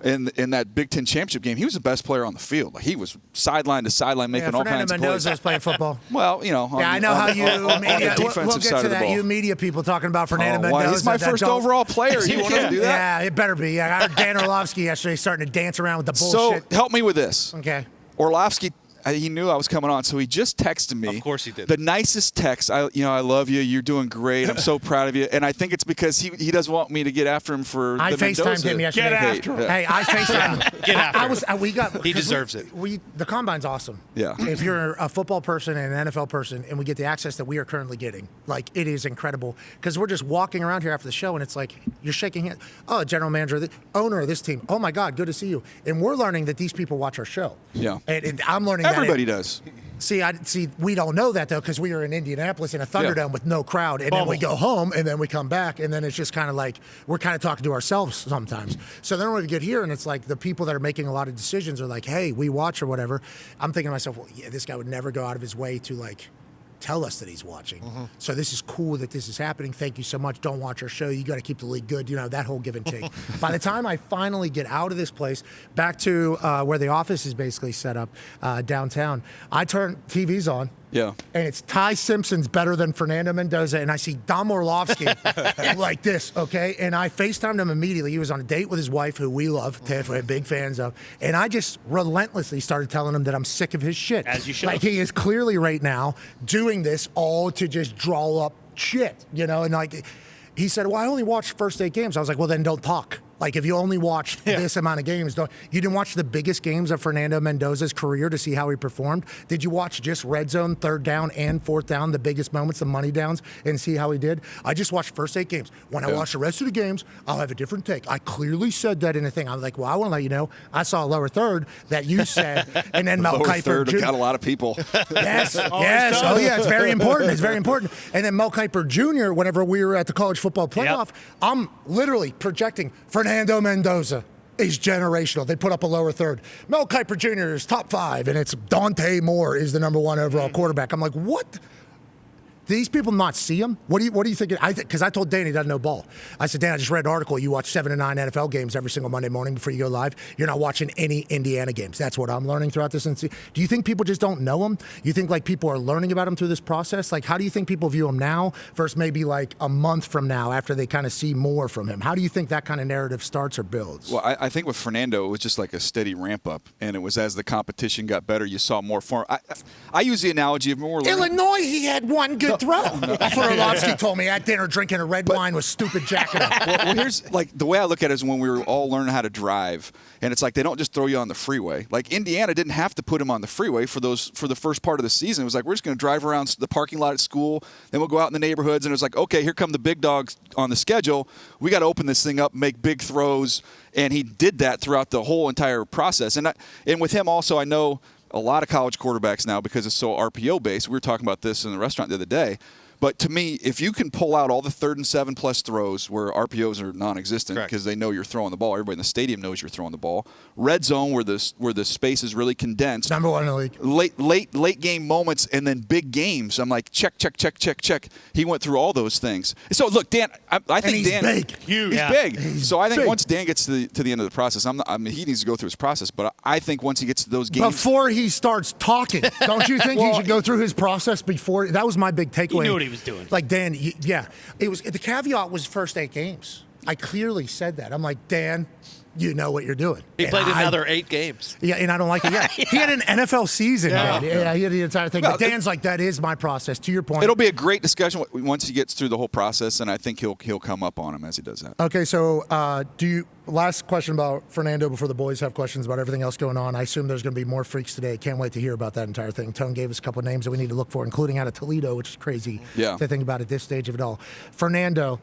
in that Big Ten championship game, he was the best player on the field. Like, he was sideline to sideline making all kinds of plays. Fernando Mendoza was playing football. Well, you know. I know how you media. We'll get to that. You media people talking about Fernando Mendoza. He's my first overall player. You want to do that? Yeah, it better be. I heard Dan Orlovsky yesterday starting to dance around with the bullshit. So help me with this. Okay. Orlovsky, he knew I was coming on, so he just texted me. Of course he did. The nicest text. I love you. You're doing great. I'm so proud of you. And I think it's because he doesn't want me to get after him for I the Mendoza. FaceTimed him yesterday. Get after him. Hey, I FaceTimed him. Get after him. He deserves it. The Combine's awesome. Yeah. If you're a football person and an NFL person and we get the access that we are currently getting, like, it is incredible. Because we're just walking around here after the show and it's like, you're shaking hands. Oh, general manager, the owner of this team. Oh, my God, good to see you. And we're learning that these people watch our show. Yeah. And I'm learning Everybody does. See, we don't know that, though, because we were in Indianapolis in a Thunderdome with no crowd, and then we go home, and then we come back, and then it's just kind of like we're kind of talking to ourselves sometimes. So then when we get here, and it's like the people that are making a lot of decisions are like, hey, we watch or whatever. I'm thinking to myself, well, yeah, this guy would never go out of his way to, like, tell us that he's watching. So this is cool that this is happening. Thank you so much. Don't watch our show. You got to keep the league good. You know, that whole give and take. By the time I finally get out of this place, back to where the office is basically set up downtown, I turn TVs on. Yeah. And it's Ty Simpson's better than Fernando Mendoza, and I see Dahn Orlovsky like this, okay? And I FaceTimed him immediately. He was on a date with his wife, who we love, we're big fans of. And I just relentlessly started telling him that I'm sick of his shit. As you should. Like, he is clearly right now doing this all to just draw up shit, you know? And like, he said, well, I only watched first 8 games. I was like, well, then don't talk. Like, if you only watched this amount of games, you didn't watch the biggest games of Fernando Mendoza's career to see how he performed? Did you watch just red zone, third down, and fourth down, the biggest moments, the money downs, and see how he did? I just watched first 8 games. When I watch the rest of the games, I'll have a different take. I clearly said that in a thing. I was like, well, I want to let you know, I saw a lower third that you said, and then Mel Lower Kiper. third got a lot of people. Yes, yes. Oh, yeah, it's very important. It's very important. And then Mel Kiper Jr., whenever we were at the college football playoff, I'm literally projecting Fernando Mendoza is generational. They put up a lower third. Mel Kiper Jr. is top 5, and it's Dante Moore is the number 1 overall quarterback. I'm like, what? Do these people not see him? What do you think? Because I told Dan he doesn't know ball. I said, Dan, I just read an article. You watch 7 to 9 NFL games every single Monday morning before you go live. You're not watching any Indiana games. That's what I'm learning throughout this. Do you think people just don't know him? You think like people are learning about him through this process? Like, how do you think people view him now versus maybe like a month from now after they kind of see more from him? How do you think that kind of narrative starts or builds? Well, I think with Fernando, it was just like a steady ramp up, and it was as the competition got better, you saw more form. I use the analogy of more. Illinois, he had one good throw. That's what Orlovsky told me at dinner, drinking a red wine with stupid jacket on. Well, here's like the way I look at it is when we were all learning how to drive, and it's like they don't just throw you on the freeway. Like Indiana didn't have to put him on the freeway for the first part of the season. It was like we're just going to drive around the parking lot at school, then we'll go out in the neighborhoods, and it was like, okay, here come the big dogs on the schedule. We got to open this thing up, make big throws, and he did that throughout the whole entire process. And with him also, I know a lot of college quarterbacks now because it's so RPO based. We were talking about this in the restaurant the other day. But to me, if you can pull out all the 3rd and 7+ throws where RPOs are non-existent because they know you're throwing the ball, everybody in the stadium knows you're throwing the ball. Red zone where the space is really condensed. Number 1 in the league. Late game moments and then big games. I'm like check. He went through all those things. So look, Dan, I think he's Dan big. Huge. He's big. So I think big. once Dan gets to the end of the process, I mean he needs to go through his process. But I think once he gets to those games before he starts talking, don't you think he should go through his process before? That was my big takeaway. He knew what he was doing. Like Dan, it was the caveat was first 8 games. I clearly said that. I'm like, Dan, you know what you're doing. He played another 8 games. Yeah, and I don't like it yet. He had an NFL season. Yeah, he had the entire thing. But Dan's like, that is my process. To your point, it'll be a great discussion once he gets through the whole process, and I think he'll come up on him as he does that. Okay, so last question about Fernando before the boys have questions about everything else going on. I assume there's going to be more freaks today. Can't wait to hear about that entire thing. Tone gave us a couple of names that we need to look for, including out of Toledo, which is crazy to think about at this stage of it all. Fernando,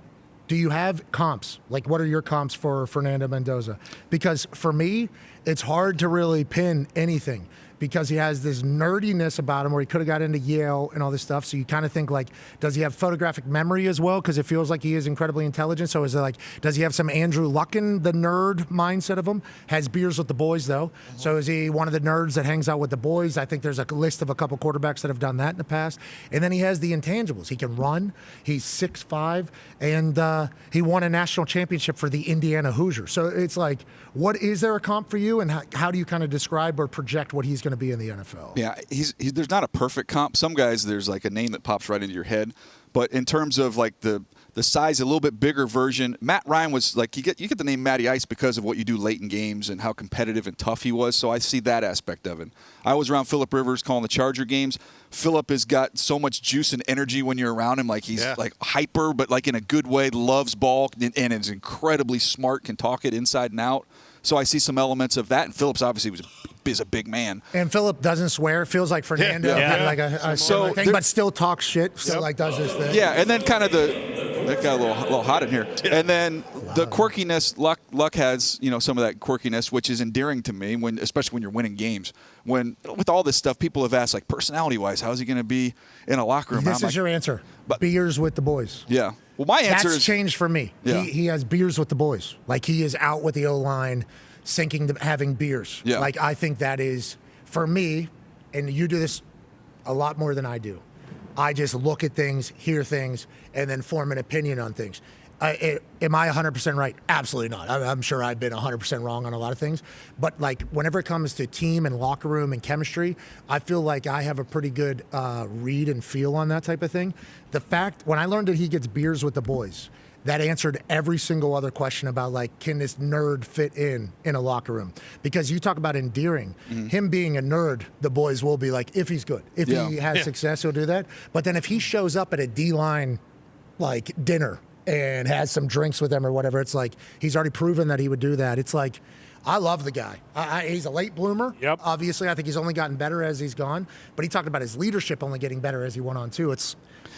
do you have comps? Like, what are your comps for Fernando Mendoza? Because for me, it's hard to really pin anything because he has this nerdiness about him where he could have got into Yale and all this stuff. So you kind of think like, does he have photographic memory as well? Because it feels like he is incredibly intelligent. So is it like, does he have some Andrew Lucken, the nerd mindset of him? Has beers with the boys though. So is he one of the nerds that hangs out with the boys? I think there's a list of a couple quarterbacks that have done that in the past. And then he has the intangibles. He can run. He's 6'5", and he won a national championship for the Indiana Hoosiers. So it's like, what is there a comp for you, and how do you kind of describe or project what he's going to be in the NFL? Yeah, there's not a perfect comp. Some guys, there's like a name that pops right into your head. But in terms of like the size, a little bit bigger version, Matt Ryan was like, you get the name Matty Ice because of what you do late in games and how competitive and tough he was. So I see that aspect of it. I was around Phillip Rivers calling the Charger games. Phillip has got so much juice and energy when you're around him. Like he's like hyper, but like in a good way, loves ball, and is incredibly smart, can talk it inside and out. So I see some elements of that. And Phillips obviously is a big man. And Phillip doesn't swear. Feels like Fernando, like a thing, but still talks shit. Still like does this thing. Yeah, and then kind of that got a little hot in here. And then the quirkiness, Luck has some of that quirkiness, which is endearing to me especially when you're winning games. When with all this stuff, people have asked like personality-wise, how is he going to be in a locker room? This is your answer. Beers with the boys. Yeah. Well, my answer That's changed for me. Yeah. He has beers with the boys. Like he is out with the O-line, having beers. Yeah. Like I think that is, for me, and you do this a lot more than I do. I just look at things, hear things, and then form an opinion on things. Am I 100% right? Absolutely not. I'm sure I've been 100% wrong on a lot of things. But like whenever it comes to team and locker room and chemistry, I feel like I have a pretty good read and feel on that type of thing. The fact, when I learned that he gets beers with the boys, that answered every single other question about like, can this nerd fit in a locker room? Because you talk about endearing. Him being a nerd, the boys will be like, if he's good. If he has success, he'll do that. But then if he shows up at a D-line like dinner and has some drinks with them or whatever, it's like he's already proven that he would do that. It's like, I love the guy. He's a late bloomer. Yep. Obviously, I think he's only gotten better as he's gone. But he talked about his leadership only getting better as he went on, too.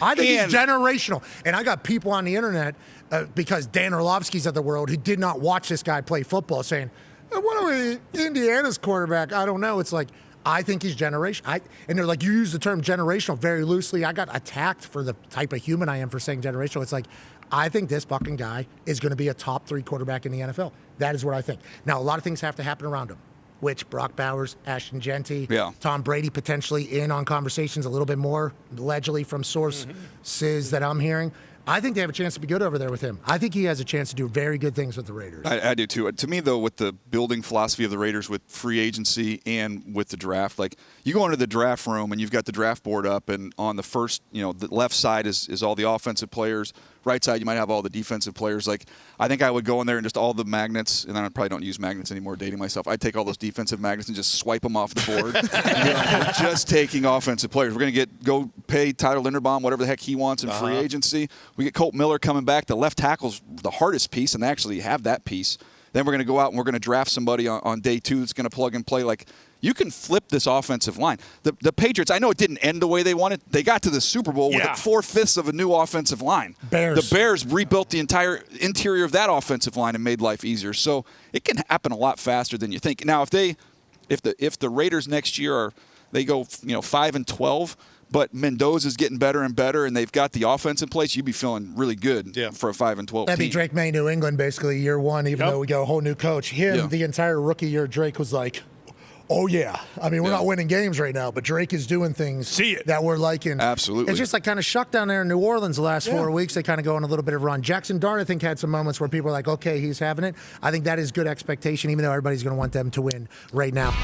I think he's generational. And I got people on the internet, because Dan Orlovsky's of the world, who did not watch this guy play football, saying, what are we, Indiana's quarterback? I don't know. It's like, I think he's generational. And they're like, you use the term generational very loosely. I got attacked for the type of human I am for saying generational. It's like, I think this fucking guy is going to be a top 3 quarterback in the NFL. That is what I think. Now, a lot of things have to happen around him, which Brock Bowers, Ashton Genty, Tom Brady potentially in on conversations a little bit more, allegedly from sources that I'm hearing. I think they have a chance to be good over there with him. I think he has a chance to do very good things with the Raiders. I do too. To me, though, with the building philosophy of the Raiders with free agency and with the draft, like you go into the draft room and you've got the draft board up, and on the first, the left side is all the offensive players. Right side, you might have all the defensive players. Like, I think I would go in there and just all the magnets, and I probably don't use magnets anymore, dating myself. I'd take all those defensive magnets and just swipe them off the board. We're just taking offensive players. We're going to go pay Tyler Linderbaum whatever the heck he wants in free agency. We get Colt Miller coming back. The left tackle's the hardest piece, and they actually have that piece. Then we're going to go out and we're going to draft somebody on day 2 that's going to plug and play. Like, you can flip this offensive line. The Patriots, I know it didn't end the way they wanted. They got to the Super Bowl with 4/5 of a new offensive line. The Bears rebuilt the entire interior of that offensive line and made life easier. So it can happen a lot faster than you think. Now, if the Raiders next year they go 5-12, but Mendoza's getting better and better, and they've got the offense in place, you'd be feeling really good for a 5-12 That'd be Drake May, New England, basically year 1, even though we got a whole new coach. The entire rookie year, Drake was like, oh, yeah. I mean, we're not winning games right now, but Drake is doing things that we're liking. Absolutely. It's just like kind of shucked down there in New Orleans the last 4 weeks. They kind of go on a little bit of a run. Jackson Dahn, I think, had some moments where people are like, okay, he's having it. I think that is good expectation, even though everybody's going to want them to win right now.